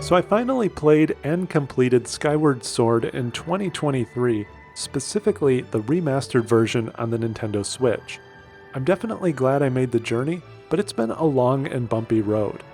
So I finally played and completed Skyward Sword in 2023, specifically the remastered version on the Nintendo Switch. I'm definitely glad I made the journey, but it's been a long and bumpy road.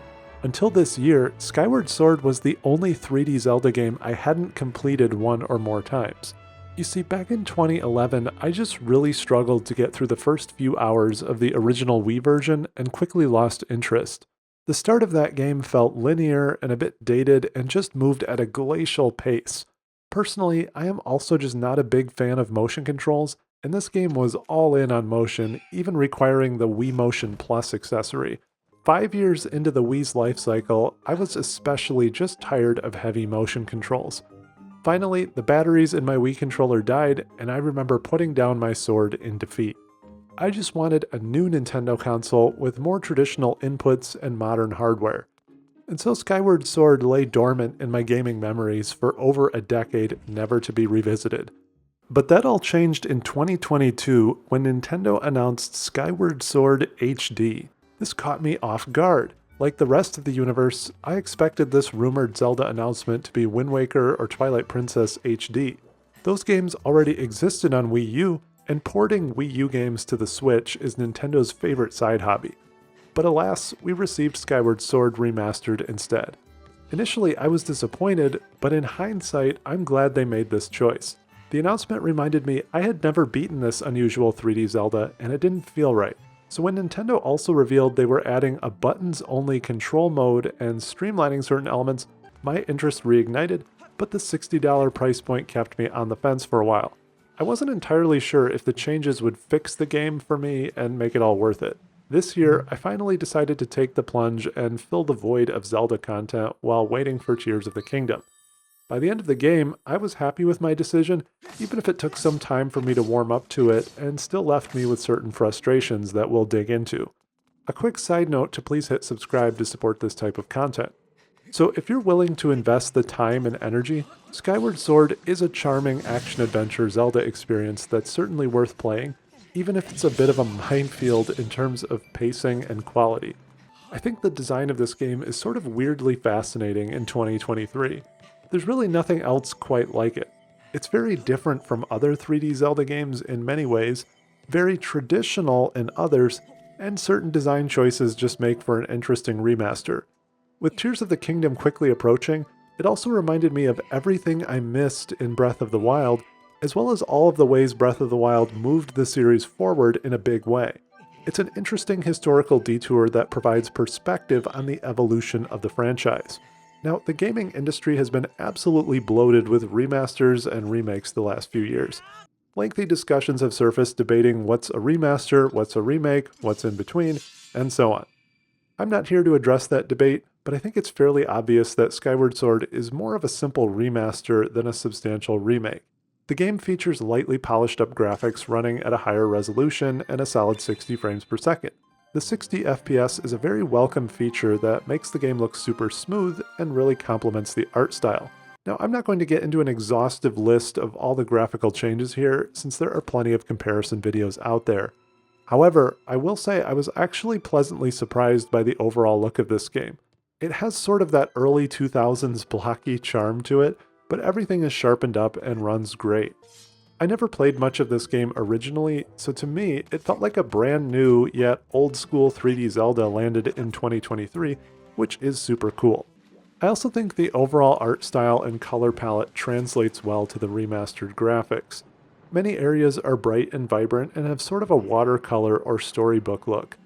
Until this year, Skyward Sword was the only 3D Zelda game I hadn't completed one or more times. You see, back in 2011, I just really struggled to get through the first few hours of the original Wii version and quickly lost interest. The start of that game felt linear and a bit dated and just moved at a glacial pace. Personally, I am also just not a big fan of motion controls, and this game was all in on motion, even requiring the Wii Motion Plus accessory. 5 years into the Wii's life cycle, I was especially just tired of heavy motion controls. Finally, the batteries in my Wii controller died, and I remember putting down my sword in defeat. I just wanted a new Nintendo console with more traditional inputs and modern hardware. And so Skyward Sword lay dormant in my gaming memories for over a decade, never to be revisited. But that all changed in 2022 when Nintendo announced Skyward Sword HD. This caught me off guard. Like the rest of the universe, I expected this rumored Zelda announcement to be Wind Waker or Twilight Princess HD. Those games already existed on Wii U, and porting Wii U games to the Switch is Nintendo's favorite side hobby. But alas, we received Skyward Sword Remastered instead. Initially, I was disappointed, but in hindsight, I'm glad they made this choice. The announcement reminded me I had never beaten this unusual 3D Zelda, and it didn't feel right. So when Nintendo also revealed they were adding a buttons-only control mode and streamlining certain elements, my interest reignited, but the $60 price point kept me on the fence for a while. I wasn't entirely sure if the changes would fix the game for me and make it all worth it. This year, I finally decided to take the plunge and fill the void of Zelda content while waiting for Tears of the Kingdom. By the end of the game, I was happy with my decision, even if it took some time for me to warm up to it and still left me with certain frustrations that we'll dig into. A quick side note to please hit subscribe to support this type of content. So if you're willing to invest the time and energy, Skyward Sword is a charming action-adventure Zelda experience that's certainly worth playing, even if it's a bit of a minefield in terms of pacing and quality. I think the design of this game is sort of weirdly fascinating in 2023. There's really nothing else quite like it. It's very different from other 3D Zelda games in many ways, very traditional in others, and certain design choices just make for an interesting remaster. With Tears of the Kingdom quickly approaching, it also reminded me of everything I missed in Breath of the Wild, as well as all of the ways Breath of the Wild moved the series forward in a big way. It's an interesting historical detour that provides perspective on the evolution of the franchise. Now, the gaming industry has been absolutely bloated with remasters and remakes the last few years. Lengthy discussions have surfaced debating what's a remaster, what's a remake, what's in between, and so on. I'm not here to address that debate, but I think it's fairly obvious that Skyward Sword is more of a simple remaster than a substantial remake. The game features lightly polished up graphics running at a higher resolution and a solid 60 frames per second. The 60 FPS is a very welcome feature that makes the game look super smooth and really complements the art style. Now, I'm not going to get into an exhaustive list of all the graphical changes here, since there are plenty of comparison videos out there. However, I will say I was actually pleasantly surprised by the overall look of this game. It has sort of that early 2000s blocky charm to it, but everything is sharpened up and runs great. I never played much of this game originally, so to me, it felt like a brand new yet old school 3D Zelda landed in 2023, which is super cool. I also think the overall art style and color palette translates well to the remastered graphics. Many areas are bright and vibrant and have sort of a watercolor or storybook look.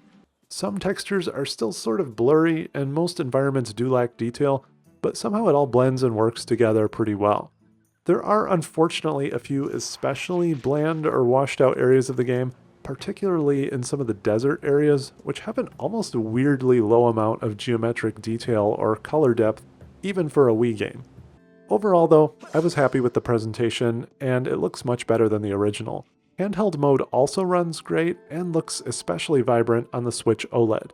Some textures are still sort of blurry and most environments do lack detail, but somehow it all blends and works together pretty well. There are unfortunately a few especially bland or washed out areas of the game, particularly in some of the desert areas, which have an almost weirdly low amount of geometric detail or color depth, even for a Wii game. Overall though, I was happy with the presentation, and it looks much better than the original. Handheld mode also runs great, and looks especially vibrant on the Switch OLED.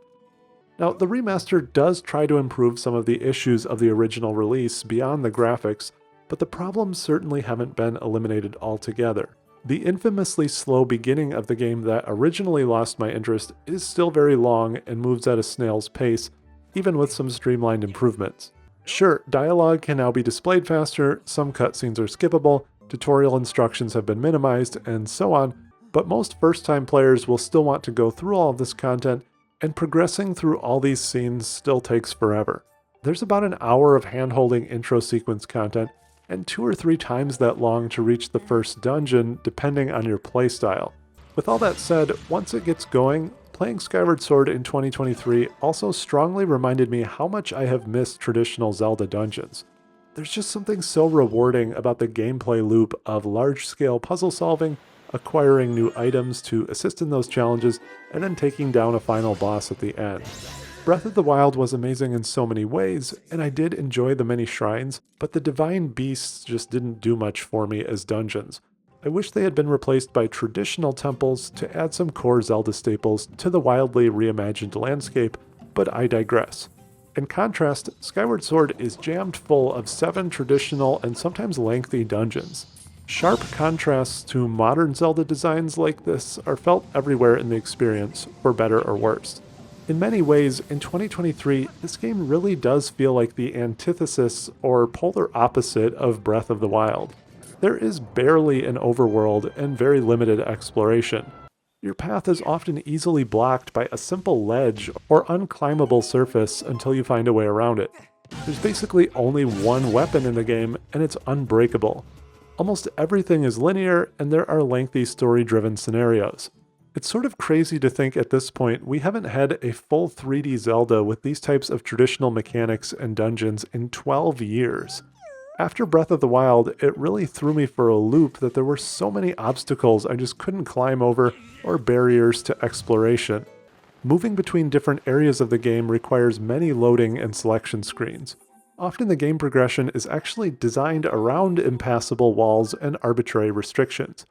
Now, the remaster does try to improve some of the issues of the original release beyond the graphics, but the problems certainly haven't been eliminated altogether. The infamously slow beginning of the game that originally lost my interest is still very long and moves at a snail's pace, even with some streamlined improvements. Sure, dialogue can now be displayed faster, some cutscenes are skippable, tutorial instructions have been minimized, and so on, but most first-time players will still want to go through all of this content, and progressing through all these scenes still takes forever. There's about an hour of hand-holding intro sequence content, and 2 or 3 times that long to reach the first dungeon, depending on your playstyle. With all that said, once it gets going, playing Skyward Sword in 2023 also strongly reminded me how much I have missed traditional Zelda dungeons. There's just something so rewarding about the gameplay loop of large-scale puzzle solving, acquiring new items to assist in those challenges, and then taking down a final boss at the end. Breath of the Wild was amazing in so many ways, and I did enjoy the many shrines, but the divine beasts just didn't do much for me as dungeons. I wish they had been replaced by traditional temples to add some core Zelda staples to the wildly reimagined landscape, but I digress. In contrast, Skyward Sword is jammed full of 7 traditional and sometimes lengthy dungeons. Sharp contrasts to modern Zelda designs like this are felt everywhere in the experience, for better or worse. In many ways, in 2023, this game really does feel like the antithesis or polar opposite of Breath of the Wild. There is barely an overworld and very limited exploration. Your path is often easily blocked by a simple ledge or unclimbable surface until you find a way around it. There's basically only one weapon in the game, and it's unbreakable. Almost everything is linear, and there are lengthy story-driven scenarios. It's sort of crazy to think at this point we haven't had a full 3D Zelda with these types of traditional mechanics and dungeons in 12 years. After Breath of the Wild, it really threw me for a loop that there were so many obstacles I just couldn't climb over or barriers to exploration. Moving between different areas of the game requires many loading and selection screens. Often the game progression is actually designed around impassable walls and arbitrary restrictions.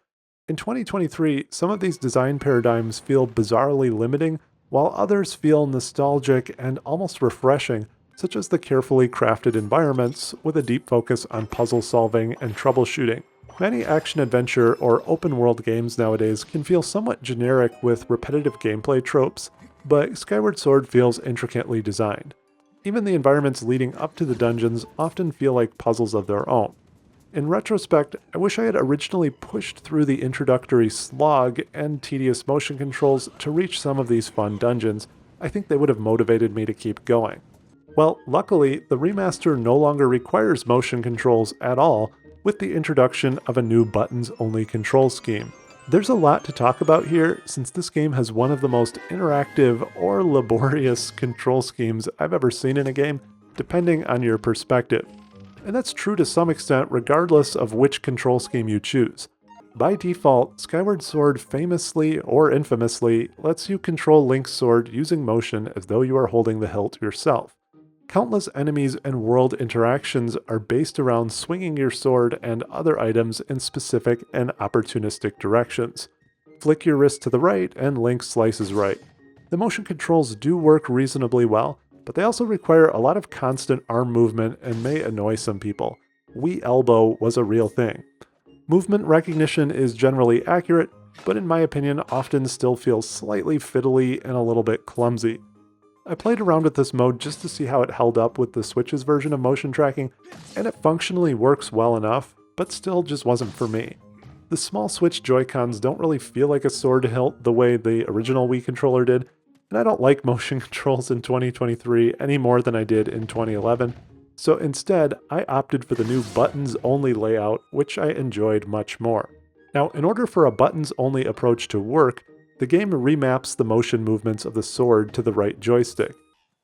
In 2023, some of these design paradigms feel bizarrely limiting, while others feel nostalgic and almost refreshing, such as the carefully crafted environments with a deep focus on puzzle solving and troubleshooting. Many action-adventure or open-world games nowadays can feel somewhat generic with repetitive gameplay tropes, but Skyward Sword feels intricately designed. Even the environments leading up to the dungeons often feel like puzzles of their own. In retrospect, I wish I had originally pushed through the introductory slog and tedious motion controls to reach some of these fun dungeons. I think they would have motivated me to keep going. Well, luckily, the remaster no longer requires motion controls at all, with the introduction of a new buttons-only control scheme. There's a lot to talk about here, since this game has one of the most interactive or laborious control schemes I've ever seen in a game, depending on your perspective. And that's true to some extent regardless of which control scheme you choose. By default, Skyward Sword famously or infamously lets you control Link's sword using motion as though you are holding the hilt yourself. Countless enemies and world interactions are based around swinging your sword and other items in specific and opportunistic directions. Flick your wrist to the right and Link slices right. The motion controls do work reasonably well, but they also require a lot of constant arm movement and may annoy some people. Wii elbow was a real thing. Movement recognition is generally accurate, but in my opinion often still feels slightly fiddly and a little bit clumsy. I played around with this mode just to see how it held up with the Switch's version of motion tracking, and it functionally works well enough, but still just wasn't for me. The small Switch Joy-Cons don't really feel like a sword hilt the way the original Wii controller did, and I don't like motion controls in 2023 any more than I did in 2011, so instead I opted for the new buttons-only layout, which I enjoyed much more. Now, in order for a buttons-only approach to work, the game remaps the motion movements of the sword to the right joystick.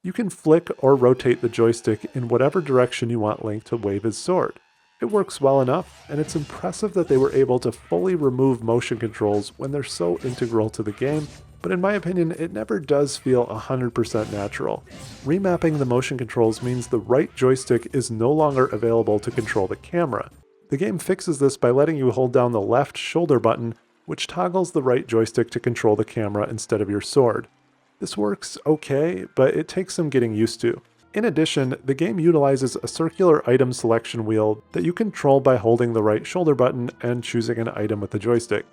You can flick or rotate the joystick in whatever direction you want Link to wave his sword. It works well enough, and it's impressive that they were able to fully remove motion controls when they're so integral to the game, but in my opinion, it never does feel 100% natural. Remapping the motion controls means the right joystick is no longer available to control the camera. The game fixes this by letting you hold down the left shoulder button, which toggles the right joystick to control the camera instead of your sword. This works okay, but it takes some getting used to. In addition, the game utilizes a circular item selection wheel that you control by holding the right shoulder button and choosing an item with the joystick.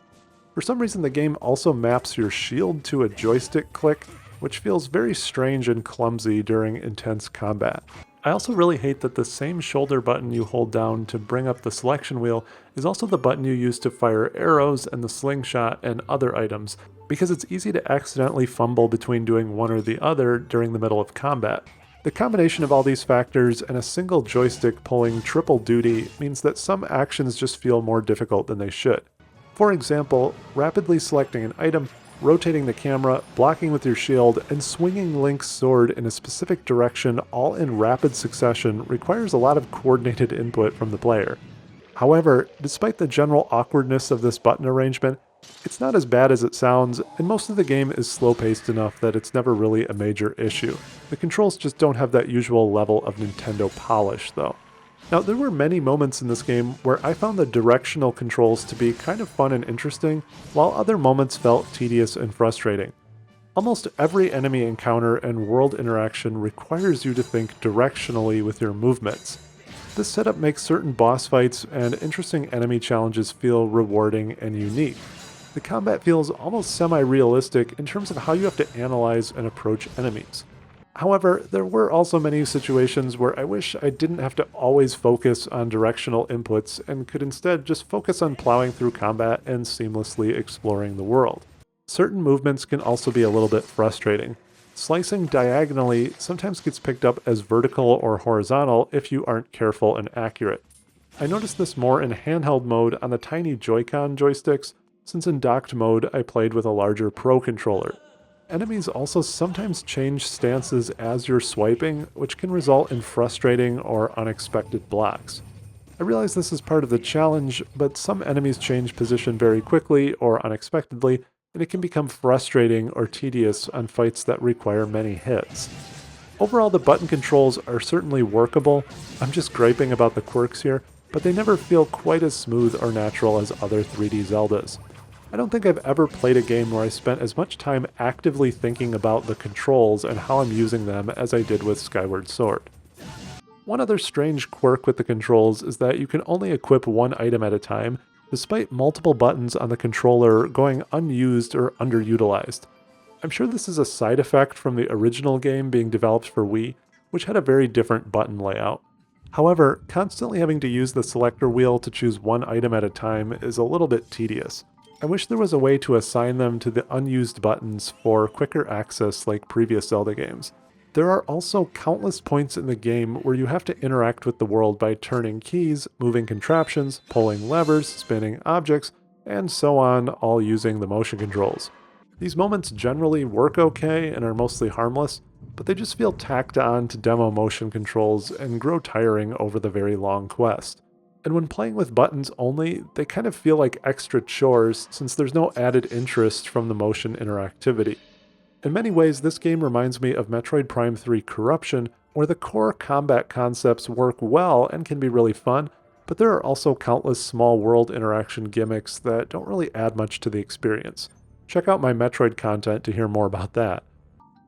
For some reason, the game also maps your shield to a joystick click, which feels very strange and clumsy during intense combat. I also really hate that the same shoulder button you hold down to bring up the selection wheel is also the button you use to fire arrows and the slingshot and other items, because it's easy to accidentally fumble between doing one or the other during the middle of combat. The combination of all these factors and a single joystick pulling triple duty means that some actions just feel more difficult than they should. For example, rapidly selecting an item, rotating the camera, blocking with your shield, and swinging Link's sword in a specific direction all in rapid succession requires a lot of coordinated input from the player. However, despite the general awkwardness of this button arrangement, it's not as bad as it sounds, and most of the game is slow-paced enough that it's never really a major issue. The controls just don't have that usual level of Nintendo polish, though. Now, there were many moments in this game where I found the directional controls to be kind of fun and interesting, while other moments felt tedious and frustrating. Almost every enemy encounter and world interaction requires you to think directionally with your movements. This setup makes certain boss fights and interesting enemy challenges feel rewarding and unique. The combat feels almost semi-realistic in terms of how you have to analyze and approach enemies. However, there were also many situations where I wish I didn't have to always focus on directional inputs and could instead just focus on plowing through combat and seamlessly exploring the world. Certain movements can also be a little bit frustrating. Slicing diagonally sometimes gets picked up as vertical or horizontal if you aren't careful and accurate. I noticed this more in handheld mode on the tiny Joy-Con joysticks, since in docked mode I played with a larger Pro controller. Enemies also sometimes change stances as you're swiping, which can result in frustrating or unexpected blocks. I realize this is part of the challenge, but some enemies change position very quickly or unexpectedly, and it can become frustrating or tedious on fights that require many hits. Overall, the button controls are certainly workable. I'm just griping about the quirks here, but they never feel quite as smooth or natural as other 3D Zeldas. I don't think I've ever played a game where I spent as much time actively thinking about the controls and how I'm using them as I did with Skyward Sword. One other strange quirk with the controls is that you can only equip one item at a time, despite multiple buttons on the controller going unused or underutilized. I'm sure this is a side effect from the original game being developed for Wii, which had a very different button layout. However, constantly having to use the selector wheel to choose one item at a time is a little bit tedious. I wish there was a way to assign them to the unused buttons for quicker access like previous Zelda games. There are also countless points in the game where you have to interact with the world by turning keys, moving contraptions, pulling levers, spinning objects, and so on, all using the motion controls. These moments generally work okay and are mostly harmless, but they just feel tacked on to demo motion controls and grow tiring over the very long quest. And when playing with buttons only, they kind of feel like extra chores since there's no added interest from the motion interactivity. In many ways, this game reminds me of Metroid Prime 3 Corruption, where the core combat concepts work well and can be really fun, but there are also countless small world interaction gimmicks that don't really add much to the experience. Check out my Metroid content to hear more about that.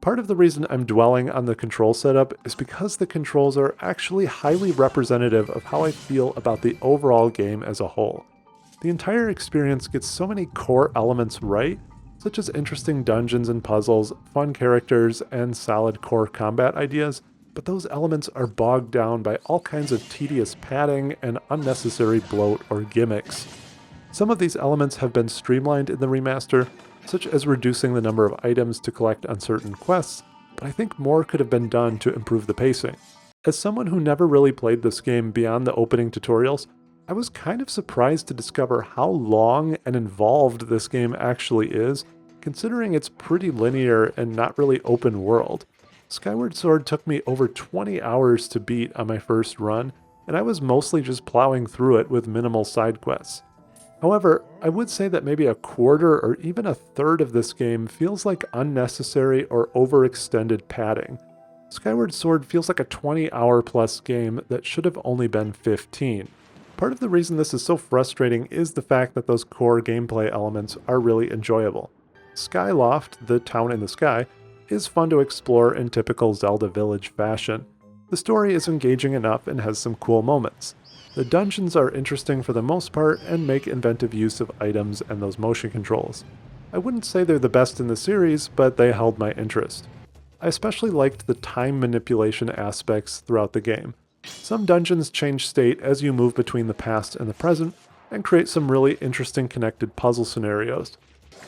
Part of the reason I'm dwelling on the control setup is because the controls are actually highly representative of how I feel about the overall game as a whole. The entire experience gets so many core elements right, such as interesting dungeons and puzzles, fun characters, and solid core combat ideas, but those elements are bogged down by all kinds of tedious padding and unnecessary bloat or gimmicks. Some of these elements have been streamlined in the remaster, such as reducing the number of items to collect on certain quests, but I think more could have been done to improve the pacing. As someone who never really played this game beyond the opening tutorials, I was kind of surprised to discover how long and involved this game actually is, considering it's pretty linear and not really open world. Skyward Sword took me over 20 hours to beat on my first run, and I was mostly just plowing through it with minimal side quests. However, I would say that maybe a quarter or even a third of this game feels like unnecessary or overextended padding. Skyward Sword feels like a 20-hour plus game that should have only been 15. Part of the reason this is so frustrating is the fact that those core gameplay elements are really enjoyable. Skyloft, the town in the sky, is fun to explore in typical Zelda Village fashion. The story is engaging enough and has some cool moments. The dungeons are interesting for the most part and make inventive use of items and those motion controls. I wouldn't say they're the best in the series, but they held my interest. I especially liked the time manipulation aspects throughout the game. Some dungeons change state as you move between the past and the present, and create some really interesting connected puzzle scenarios.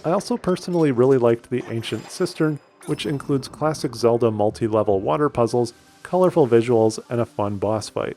I also personally really liked the Ancient Cistern, which includes classic Zelda multi-level water puzzles, colorful visuals, and a fun boss fight.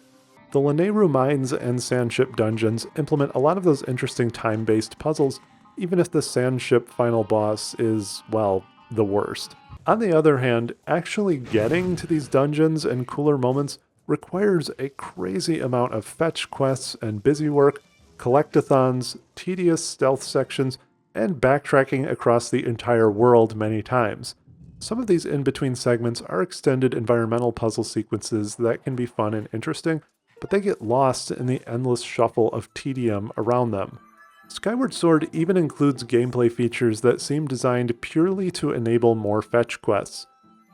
The Lanayru Mines and Sandship dungeons implement a lot of those interesting time-based puzzles, even if the Sandship final boss is, well, the worst. On the other hand, actually getting to these dungeons and cooler moments requires a crazy amount of fetch quests and busy work, collectathons, tedious stealth sections, and backtracking across the entire world many times. Some of these in-between segments are extended environmental puzzle sequences that can be fun and interesting, but they get lost in the endless shuffle of tedium around them. Skyward Sword even includes gameplay features that seem designed purely to enable more fetch quests.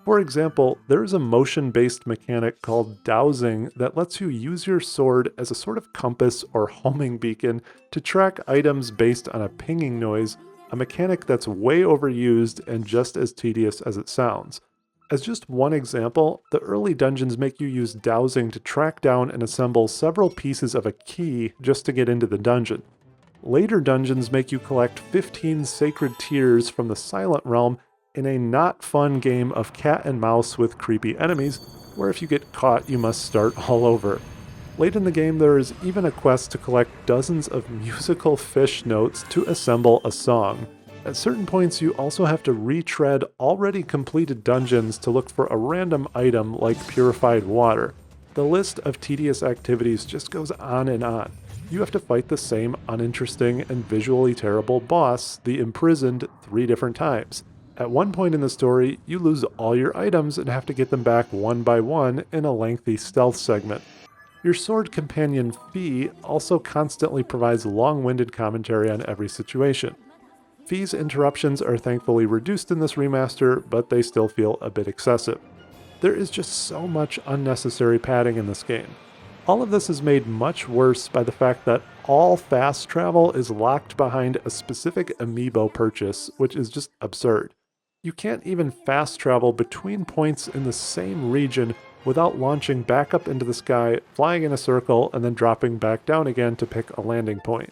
For example, there is a motion-based mechanic called dowsing that lets you use your sword as a sort of compass or homing beacon to track items based on a pinging noise, a mechanic that's way overused and just as tedious as it sounds. As just one example, the early dungeons make you use dowsing to track down and assemble several pieces of a key just to get into the dungeon. Later dungeons make you collect 15 sacred tears from the Silent Realm in a not fun game of cat and mouse with creepy enemies, where if you get caught you must start all over. Late in the game there is even a quest to collect dozens of musical fish notes to assemble a song. At certain points you also have to retread already completed dungeons to look for a random item like purified water. The list of tedious activities just goes on and on. You have to fight the same uninteresting and visually terrible boss, the Imprisoned, 3 different times. At one point in the story, you lose all your items and have to get them back one by one in a lengthy stealth segment. Your sword companion Fee also constantly provides long-winded commentary on every situation. Fee's interruptions are thankfully reduced in this remaster, but they still feel a bit excessive. There is just so much unnecessary padding in this game. All of this is made much worse by the fact that all fast travel is locked behind a specific amiibo purchase, which is just absurd. You can't even fast travel between points in the same region without launching back up into the sky, flying in a circle, and then dropping back down again to pick a landing point.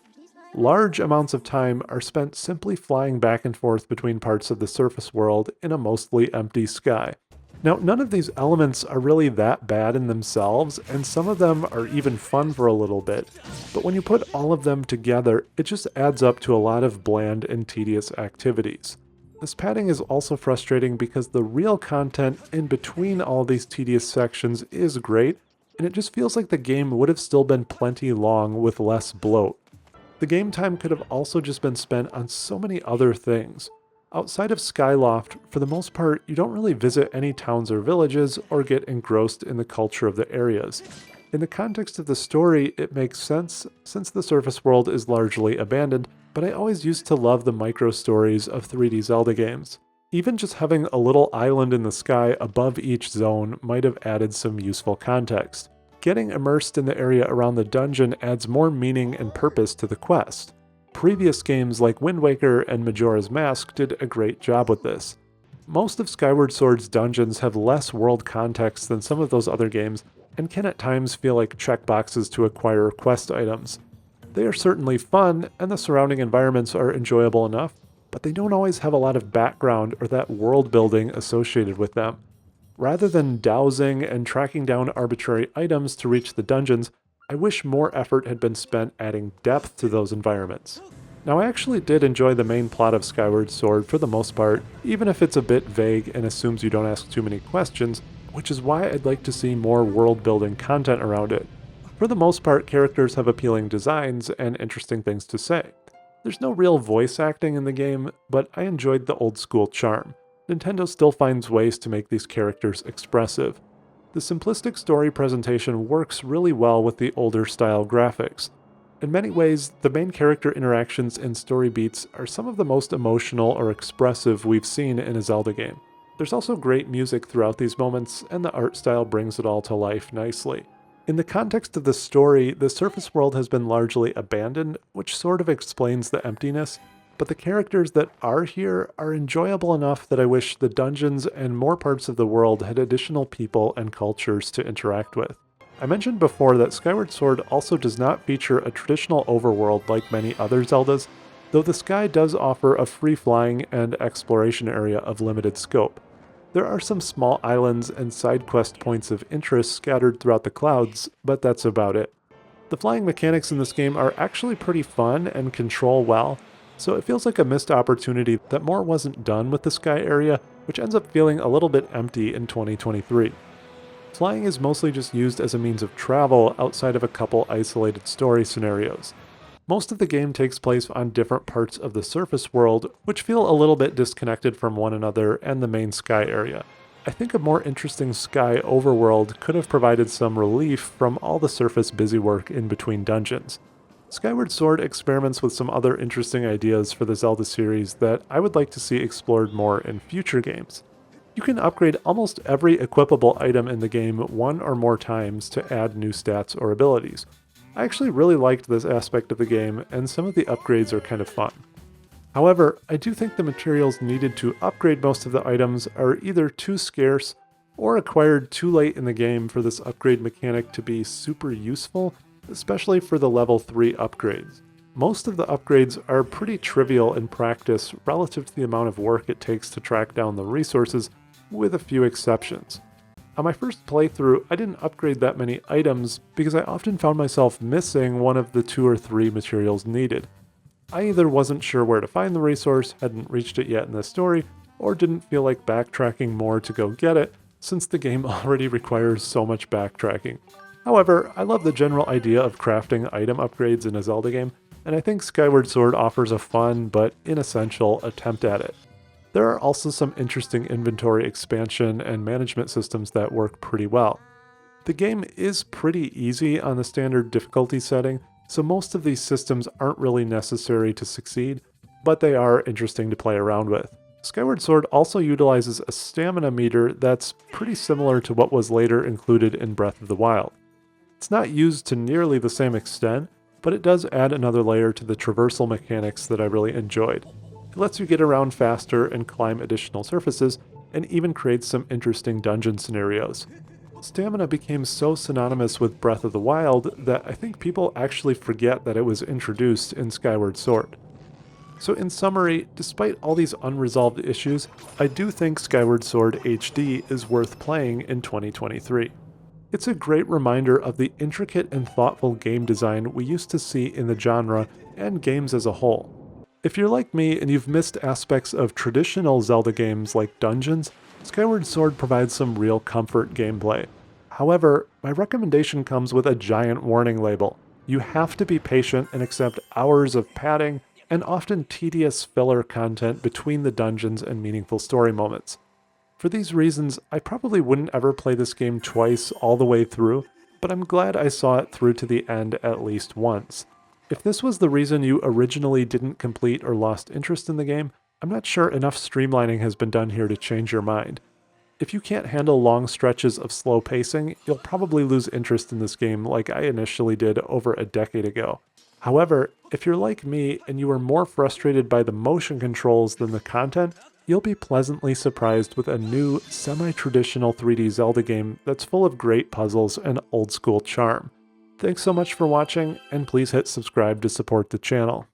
Large amounts of time are spent simply flying back and forth between parts of the surface world in a mostly empty sky. Now, none of these elements are really that bad in themselves, and some of them are even fun for a little bit, but when you put all of them together, it just adds up to a lot of bland and tedious activities. This padding is also frustrating because the real content in between all these tedious sections is great, and it just feels like the game would have still been plenty long with less bloat. The game time could have also just been spent on so many other things. Outside of Skyloft, for the most part, you don't really visit any towns or villages or get engrossed in the culture of the areas. In the context of the story, it makes sense since the surface world is largely abandoned, but I always used to love the micro-stories of 3D Zelda games. Even just having a little island in the sky above each zone might have added some useful context. Getting immersed in the area around the dungeon adds more meaning and purpose to the quest. Previous games like Wind Waker and Majora's Mask did a great job with this. Most of Skyward Sword's dungeons have less world context than some of those other games, and can at times feel like checkboxes to acquire quest items. They are certainly fun, and the surrounding environments are enjoyable enough, but they don't always have a lot of background or that world building associated with them. Rather than dowsing and tracking down arbitrary items to reach the dungeons, I wish more effort had been spent adding depth to those environments. Now, I actually did enjoy the main plot of Skyward Sword for the most part, even if it's a bit vague and assumes you don't ask too many questions, which is why I'd like to see more world-building content around it. For the most part, characters have appealing designs and interesting things to say. There's no real voice acting in the game, but I enjoyed the old-school charm. Nintendo still finds ways to make these characters expressive. The simplistic story presentation works really well with the older-style graphics. In many ways, the main character interactions and story beats are some of the most emotional or expressive we've seen in a Zelda game. There's also great music throughout these moments, and the art style brings it all to life nicely. In the context of the story, the surface world has been largely abandoned, which sort of explains the emptiness, but the characters that are here are enjoyable enough that I wish the dungeons and more parts of the world had additional people and cultures to interact with. I mentioned before that Skyward Sword also does not feature a traditional overworld like many other Zeldas, though the sky does offer a free-flying and exploration area of limited scope. There are some small islands and side quest points of interest scattered throughout the clouds, but that's about it. The flying mechanics in this game are actually pretty fun and control well, so it feels like a missed opportunity that more wasn't done with the sky area, which ends up feeling a little bit empty in 2023. Flying is mostly just used as a means of travel outside of a couple isolated story scenarios. Most of the game takes place on different parts of the surface world, which feel a little bit disconnected from one another and the main sky area. I think a more interesting sky overworld could have provided some relief from all the surface busywork in between dungeons. Skyward Sword experiments with some other interesting ideas for the Zelda series that I would like to see explored more in future games. You can upgrade almost every equipable item in the game one or more times to add new stats or abilities. I actually really liked this aspect of the game, and some of the upgrades are kind of fun. However, I do think the materials needed to upgrade most of the items are either too scarce or acquired too late in the game for this upgrade mechanic to be super useful, especially for the level 3 upgrades. Most of the upgrades are pretty trivial in practice relative to the amount of work it takes to track down the resources, with a few exceptions. On my first playthrough, I didn't upgrade that many items because I often found myself missing one of the 2 or 3 materials needed. I either wasn't sure where to find the resource, hadn't reached it yet in the story, or didn't feel like backtracking more to go get it, since the game already requires so much backtracking. However, I love the general idea of crafting item upgrades in a Zelda game, and I think Skyward Sword offers a fun but inessential attempt at it. There are also some interesting inventory expansion and management systems that work pretty well. The game is pretty easy on the standard difficulty setting, so most of these systems aren't really necessary to succeed, but they are interesting to play around with. Skyward Sword also utilizes a stamina meter that's pretty similar to what was later included in Breath of the Wild. It's not used to nearly the same extent, but it does add another layer to the traversal mechanics that I really enjoyed. It lets you get around faster and climb additional surfaces, and even creates some interesting dungeon scenarios. Stamina became so synonymous with Breath of the Wild that I think people actually forget that it was introduced in Skyward Sword. So in summary, despite all these unresolved issues, I do think Skyward Sword HD is worth playing in 2023. It's a great reminder of the intricate and thoughtful game design we used to see in the genre and games as a whole. If you're like me and you've missed aspects of traditional Zelda games like dungeons, Skyward Sword provides some real comfort gameplay. However, my recommendation comes with a giant warning label. You have to be patient and accept hours of padding and often tedious filler content between the dungeons and meaningful story moments. For these reasons, I probably wouldn't ever play this game twice all the way through, but I'm glad I saw it through to the end at least once. If this was the reason you originally didn't complete or lost interest in the game, I'm not sure enough streamlining has been done here to change your mind. If you can't handle long stretches of slow pacing, you'll probably lose interest in this game like I initially did over a decade ago. However, if you're like me and you are more frustrated by the motion controls than the content, you'll be pleasantly surprised with a new, semi-traditional 3D Zelda game that's full of great puzzles and old-school charm. Thanks so much for watching, and please hit subscribe to support the channel.